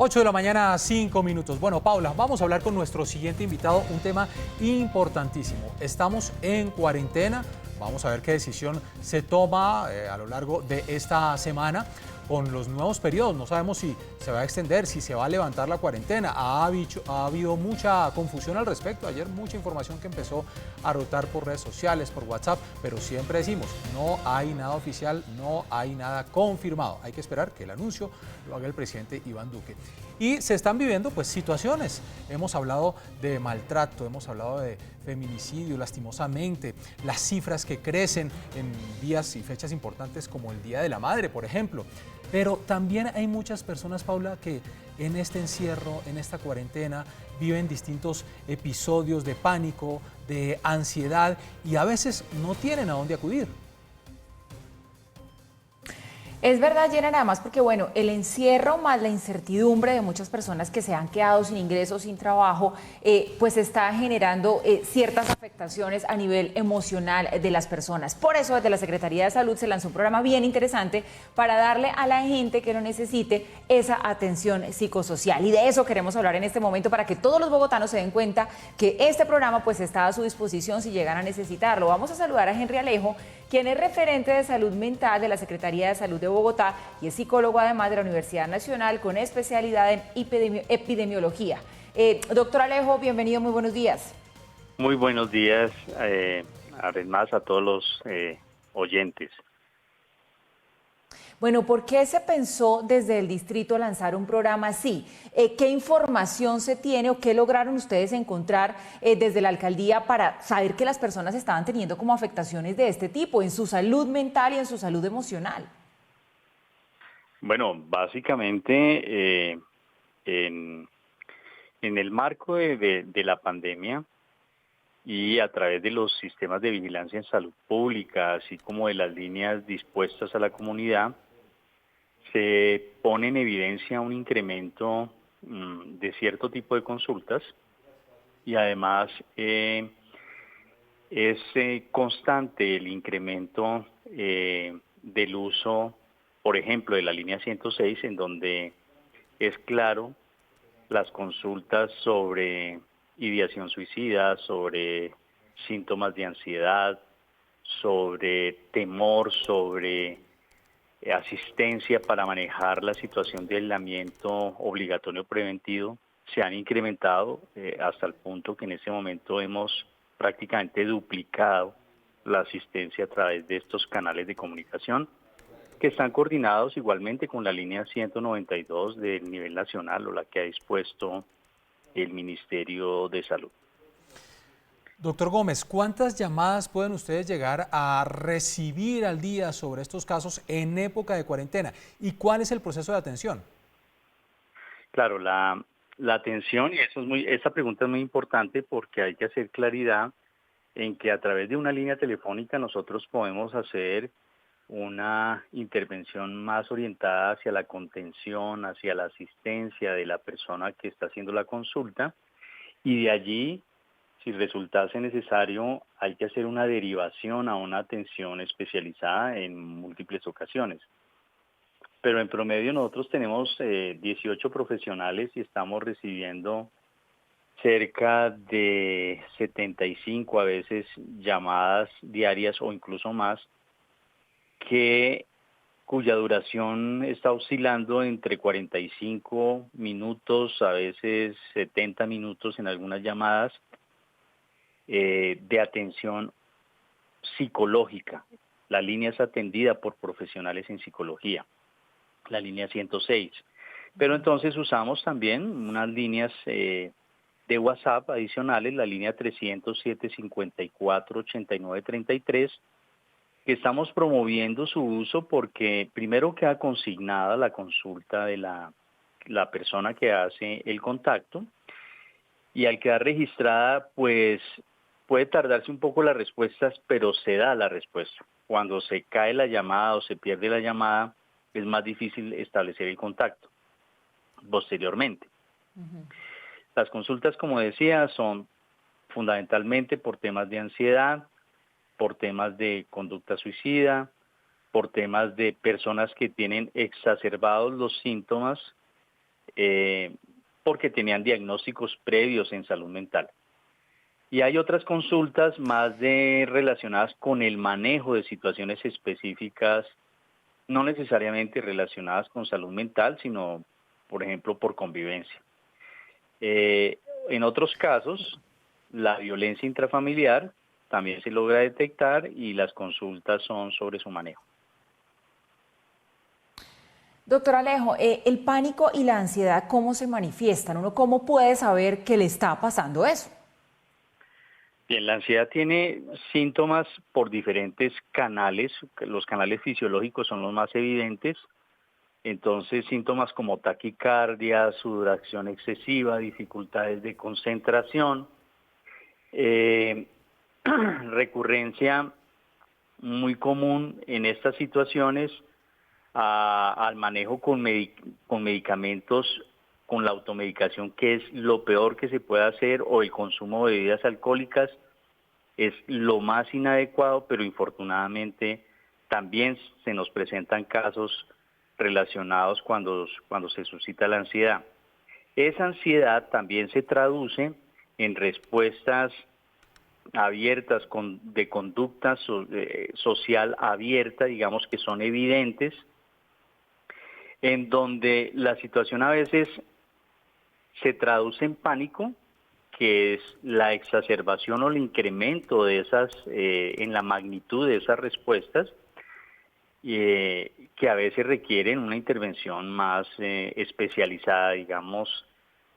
8 de la mañana, 5 minutos. Bueno, Paula, vamos a hablar con nuestro siguiente invitado, un tema importantísimo. Estamos en cuarentena, vamos a ver qué decisión se toma a lo largo de esta semana con los nuevos periodos. No sabemos si se va a extender, si se va a levantar la cuarentena. Ha habido mucha confusión al respecto. Ayer mucha información que empezó a rotar por redes sociales, por WhatsApp, pero siempre decimos, no hay nada oficial, no hay nada confirmado. Hay que esperar que el anuncio lo haga el presidente Iván Duque. Y se están viviendo pues situaciones. Hemos hablado de maltrato, hemos hablado de feminicidio, lastimosamente, las cifras que crecen en días y fechas importantes como el Día de la Madre, por ejemplo. Pero también hay muchas personas, Paula, que en este encierro, en esta cuarentena, viven distintos episodios de pánico, de ansiedad y a veces no tienen a dónde acudir. Es verdad, Jenna, nada más porque, bueno, el encierro más la incertidumbre de muchas personas que se han quedado sin ingresos, sin trabajo, pues está generando ciertas afectaciones a nivel emocional de las personas. Por eso, desde la Secretaría de Salud se lanzó un programa bien interesante para darle a la gente que lo necesite esa atención psicosocial. Y de eso queremos hablar en este momento para que todos los bogotanos se den cuenta que este programa pues está a su disposición si llegan a necesitarlo. Vamos a saludar a Henry Alejo, quien es referente de salud mental de la Secretaría de Salud de Bogotá y es psicólogo además de la Universidad Nacional con especialidad en epidemiología. Doctor Alejo, bienvenido, muy buenos días. Muy buenos días, además a todos los oyentes. Bueno, ¿por qué se pensó desde el distrito lanzar un programa así? ¿Qué información se tiene o qué lograron ustedes encontrar desde la alcaldía para saber que las personas estaban teniendo como afectaciones de este tipo en su salud mental y en su salud emocional? Bueno, básicamente en el marco de la pandemia y a través de los sistemas de vigilancia en salud pública, así como de las líneas dispuestas a la comunidad, se pone en evidencia un incremento de cierto tipo de consultas y además es constante el incremento del uso, por ejemplo, de la línea 106, en donde es claro las consultas sobre ideación suicida, sobre síntomas de ansiedad, sobre temor, sobre asistencia para manejar la situación de aislamiento obligatorio preventivo, se han incrementado hasta el punto que en este momento hemos prácticamente duplicado la asistencia a través de estos canales de comunicación que están coordinados igualmente con la línea 192 del nivel nacional o la que ha dispuesto el Ministerio de Salud. Doctor Gómez, ¿cuántas llamadas pueden ustedes llegar a recibir al día sobre estos casos en época de cuarentena? ¿Y cuál es el proceso de atención? Claro, la atención, y esa pregunta es muy importante porque hay que hacer claridad en que a través de una línea telefónica nosotros podemos hacer una intervención más orientada hacia la contención, hacia la asistencia de la persona que está haciendo la consulta, y de allí, si resultase necesario, hay que hacer una derivación a una atención especializada en múltiples ocasiones. Pero en promedio nosotros tenemos 18 profesionales y estamos recibiendo cerca de 75 a veces llamadas diarias o incluso más, cuya duración está oscilando entre 45 minutos, a veces 70 minutos en algunas llamadas, de atención psicológica. La línea es atendida por profesionales en psicología, la línea 106. Pero entonces usamos también unas líneas de WhatsApp adicionales, la línea 307-54-89-33, que estamos promoviendo su uso porque primero queda consignada la consulta de la persona que hace el contacto, y al quedar registrada, pues puede tardarse un poco las respuestas, pero se da la respuesta. Cuando se cae la llamada o se pierde la llamada, es más difícil establecer el contacto posteriormente. Las consultas, como decía, son fundamentalmente por temas de ansiedad, por temas de conducta suicida, por temas de personas que tienen exacerbados los síntomas porque tenían diagnósticos previos en salud mental. Y hay otras consultas más relacionadas con el manejo de situaciones específicas, no necesariamente relacionadas con salud mental, sino, por ejemplo, por convivencia. En otros casos, la violencia intrafamiliar también se logra detectar y las consultas son sobre su manejo. Doctor Alejo, el pánico y la ansiedad, ¿cómo se manifiestan? ¿Uno cómo puede saber que le está pasando eso? Bien, la ansiedad tiene síntomas por diferentes canales. Los canales fisiológicos son los más evidentes. Entonces, síntomas como taquicardia, sudoración excesiva, dificultades de concentración, recurrencia muy común en estas situaciones al manejo con medicamentos, con la automedicación, que es lo peor que se puede hacer, o el consumo de bebidas alcohólicas es lo más inadecuado, pero infortunadamente también se nos presentan casos relacionados cuando se suscita la ansiedad. Esa ansiedad también se traduce en respuestas abiertas de conducta social abierta, digamos, que son evidentes, en donde la situación a veces se traduce en pánico, que es la exacerbación o el incremento de esas, en la magnitud de esas respuestas, que a veces requieren una intervención más especializada, digamos,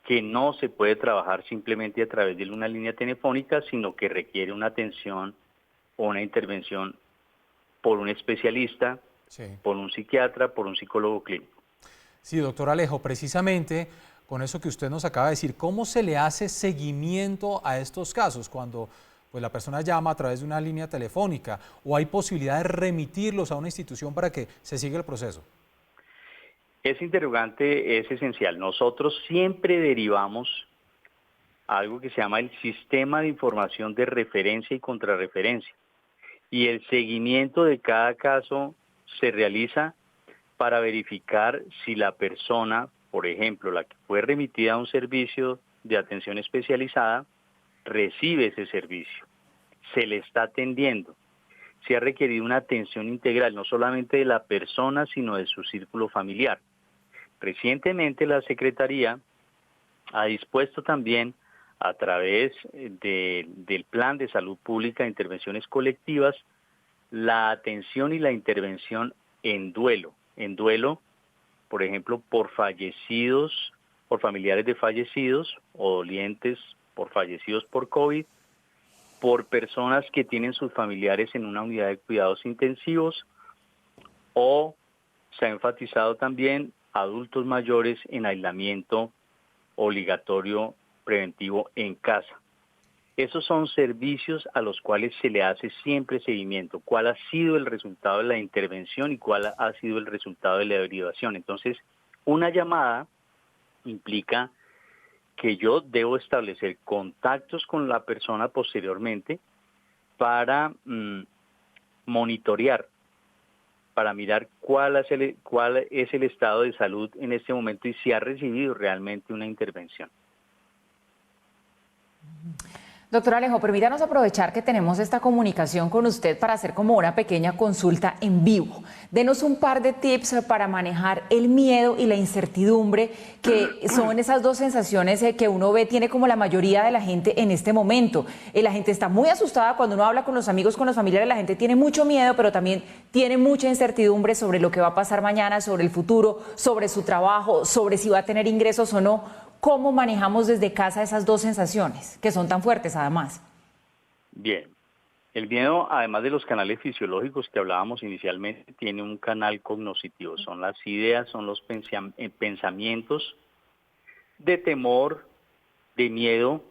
que no se puede trabajar simplemente a través de una línea telefónica, sino que requiere una atención o una intervención por un especialista, Sí. por un psiquiatra, por un psicólogo clínico. Sí, doctor Alejo, precisamente con eso que usted nos acaba de decir, ¿cómo se le hace seguimiento a estos casos cuando pues, la persona llama a través de una línea telefónica o hay posibilidad de remitirlos a una institución para que se siga el proceso? Ese interrogante es esencial. Nosotros siempre derivamos algo que se llama el Sistema de Información de Referencia y Contrarreferencia. Y el seguimiento de cada caso se realiza para verificar si la persona, por ejemplo, la que fue remitida a un servicio de atención especializada, recibe ese servicio, se le está atendiendo, si ha requerido una atención integral, no solamente de la persona, sino de su círculo familiar. Recientemente la Secretaría ha dispuesto también a través del Plan de Salud Pública de Intervenciones Colectivas la atención y la intervención en duelo, por ejemplo, por fallecidos, por familiares de fallecidos o dolientes por fallecidos por COVID, por personas que tienen sus familiares en una unidad de cuidados intensivos, o se ha enfatizado también adultos mayores en aislamiento obligatorio preventivo en casa. Esos son servicios a los cuales se le hace siempre seguimiento. ¿Cuál ha sido el resultado de la intervención y cuál ha sido el resultado de la derivación? Entonces, una llamada implica que yo debo establecer contactos con la persona posteriormente para monitorear, para mirar cuál es el estado de salud en este momento y si ha recibido realmente una intervención. Doctor Alejo, permítanos aprovechar que tenemos esta comunicación con usted para hacer como una pequeña consulta en vivo. Denos un par de tips para manejar el miedo y la incertidumbre, que son esas dos sensaciones que uno ve, tiene como la mayoría de la gente en este momento. La gente está muy asustada cuando uno habla con los amigos, con los familiares, la gente tiene mucho miedo, pero también tiene mucha incertidumbre sobre lo que va a pasar mañana, sobre el futuro, sobre su trabajo, sobre si va a tener ingresos o no. ¿Cómo manejamos desde casa esas dos sensaciones, que son tan fuertes además? Bien, el miedo, además de los canales fisiológicos que hablábamos inicialmente, tiene un canal cognoscitivo. Son las ideas, son los pensamientos de temor, de miedo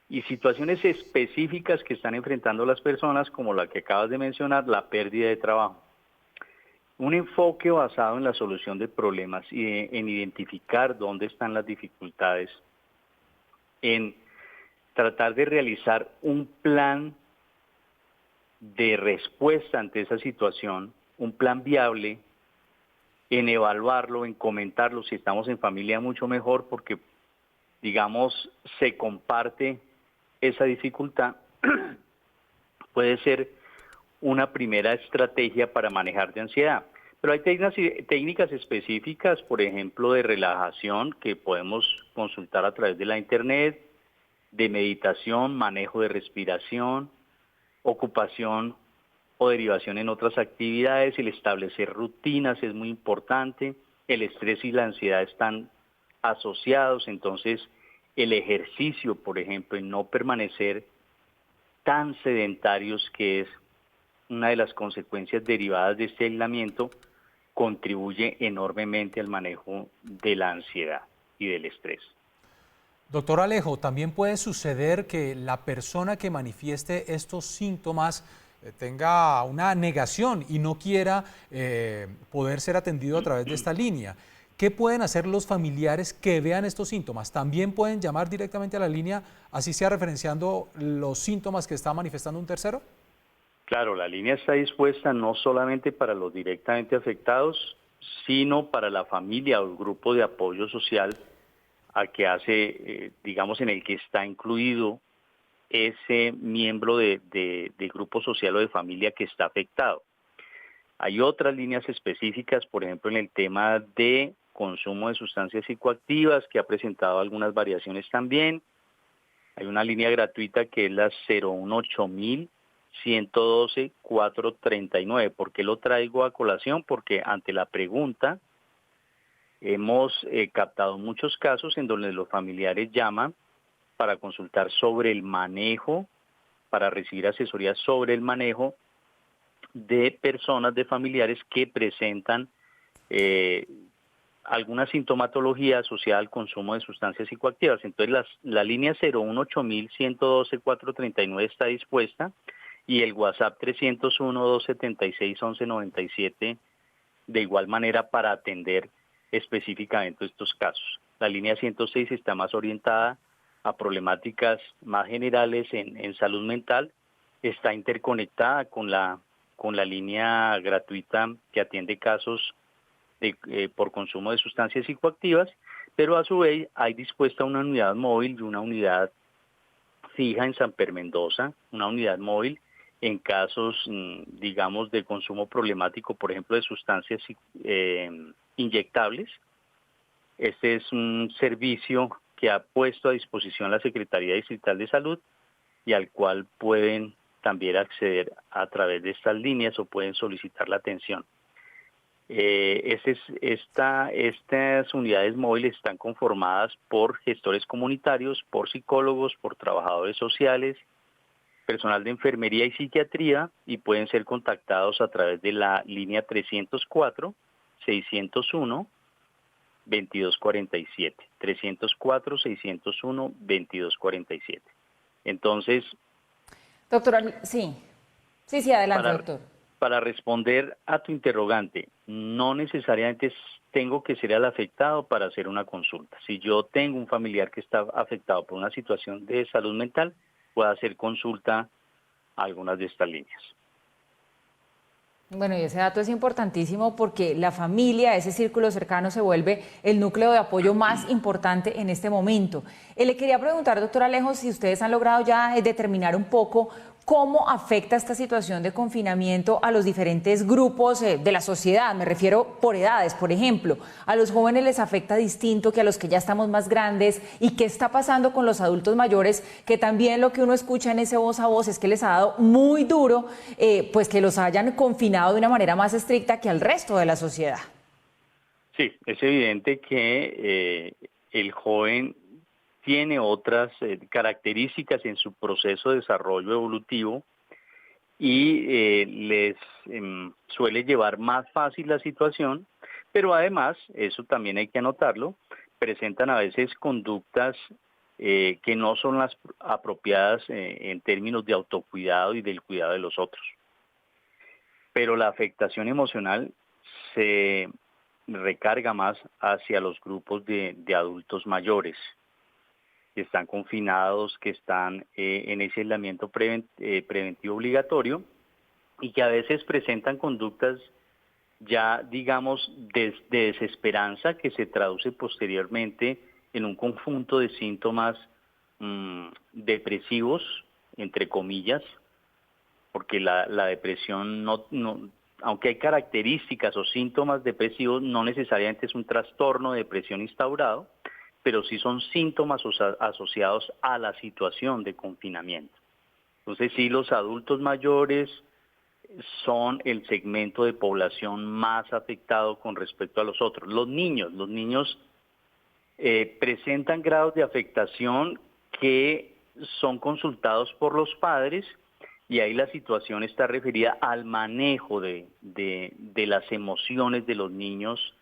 y situaciones específicas que están enfrentando las personas, como la que acabas de mencionar, la pérdida de trabajo. Un enfoque basado en la solución de problemas y en identificar dónde están las dificultades, en tratar de realizar un plan de respuesta ante esa situación, un plan viable, en evaluarlo, en comentarlo. Si estamos en familia, mucho mejor, porque, digamos, se comparte esa dificultad. Puede ser una primera estrategia para manejar de ansiedad. Pero hay técnicas específicas, por ejemplo, de relajación, que podemos consultar a través de la internet, de meditación, manejo de respiración, ocupación o derivación en otras actividades. El establecer rutinas es muy importante. El estrés y la ansiedad están asociados, entonces el ejercicio, por ejemplo, en no permanecer tan sedentarios, que es una de las consecuencias derivadas de este aislamiento, contribuye enormemente al manejo de la ansiedad y del estrés. Doctor Alejo, también puede suceder que la persona que manifieste estos síntomas tenga una negación y no quiera poder ser atendido a través de esta línea. ¿Qué pueden hacer los familiares que vean estos síntomas? ¿También pueden llamar directamente a la línea, así sea referenciando los síntomas que está manifestando un tercero? Claro, la línea está dispuesta no solamente para los directamente afectados, sino para la familia o el grupo de apoyo social al que hace, digamos, en el que está incluido ese miembro de grupo social o de familia que está afectado. Hay otras líneas específicas, por ejemplo, en el tema de consumo de sustancias psicoactivas, que ha presentado algunas variaciones también. Hay una línea gratuita que es la 018-112-439. ¿Por qué lo traigo a colación? Porque ante la pregunta hemos captado muchos casos en donde los familiares llaman para consultar sobre el manejo, para recibir asesoría sobre el manejo de personas, de familiares que presentan alguna sintomatología asociada al consumo de sustancias psicoactivas. Entonces la línea 018-112-439 está dispuesta, y el WhatsApp 301-276-1197 de igual manera, para atender específicamente estos casos. La línea 106 está más orientada a problemáticas más generales en salud mental. Está interconectada con la línea gratuita que atiende casos por consumo de sustancias psicoactivas, pero a su vez hay dispuesta una unidad móvil y una unidad fija en San Per Mendoza, una unidad móvil en casos, digamos, de consumo problemático, por ejemplo, de sustancias inyectables. Este es un servicio que ha puesto a disposición la Secretaría Distrital de Salud y al cual pueden también acceder a través de estas líneas o pueden solicitar la atención. Estas unidades móviles están conformadas por gestores comunitarios, por psicólogos, por trabajadores sociales, personal de enfermería y psiquiatría, y pueden ser contactados a través de la línea 304-601-2247. 304-601-2247. Entonces, Doctora, sí, adelante, doctor. Para responder a tu interrogante, no necesariamente tengo que ser el afectado para hacer una consulta. Si yo tengo un familiar que está afectado por una situación de salud mental, puedo hacer consulta a algunas de estas líneas. Bueno, y ese dato es importantísimo porque la familia, ese círculo cercano, se vuelve el núcleo de apoyo más importante en este momento. Le quería preguntar, doctor Alejo, si ustedes han logrado ya determinar un poco cómo afecta esta situación de confinamiento a los diferentes grupos de la sociedad. Me refiero por edades, por ejemplo. A los jóvenes les afecta distinto que a los que ya estamos más grandes. ¿Y qué está pasando con los adultos mayores? Que también lo que uno escucha en ese voz a voz es que les ha dado muy duro, pues que los hayan confinado de una manera más estricta que al resto de la sociedad. Sí, es evidente que el joven tiene otras características en su proceso de desarrollo evolutivo y les suele llevar más fácil la situación, pero además, eso también hay que anotarlo, presentan a veces conductas que no son las apropiadas en términos de autocuidado y del cuidado de los otros. Pero la afectación emocional se recarga más hacia los grupos de adultos mayores, que están confinados, que están en ese aislamiento preventivo obligatorio y que a veces presentan conductas ya digamos de desesperanza que se traduce posteriormente en un conjunto de síntomas depresivos, entre comillas, porque la depresión aunque hay características o síntomas depresivos, no necesariamente es un trastorno de depresión instaurado, pero sí son síntomas asociados a la situación de confinamiento. Entonces sí, los adultos mayores son el segmento de población más afectado con respecto a los otros. Los niños presentan grados de afectación que son consultados por los padres, y ahí la situación está referida al manejo de las emociones de los niños,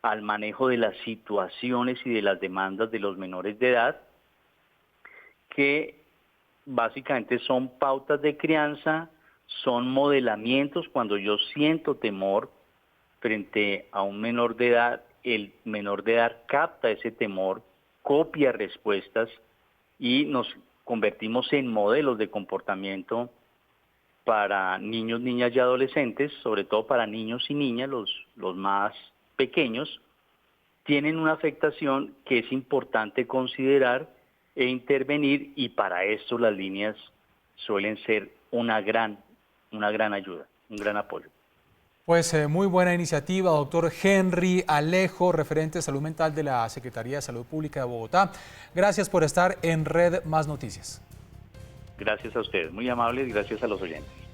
al manejo de las situaciones y de las demandas de los menores de edad, que básicamente son pautas de crianza, son modelamientos. Cuando yo siento temor frente a un menor de edad, el menor de edad capta ese temor, copia respuestas y nos convertimos en modelos de comportamiento para niños, niñas y adolescentes, sobre todo para niños y niñas, los más pequeños, tienen una afectación que es importante considerar e intervenir, y para esto las líneas suelen ser una gran ayuda, un gran apoyo. Pues muy buena iniciativa, doctor Henry Alejo, referente de salud mental de la Secretaría de Salud Pública de Bogotá. Gracias por estar en Red Más Noticias. Gracias a ustedes, muy amables, gracias a los oyentes.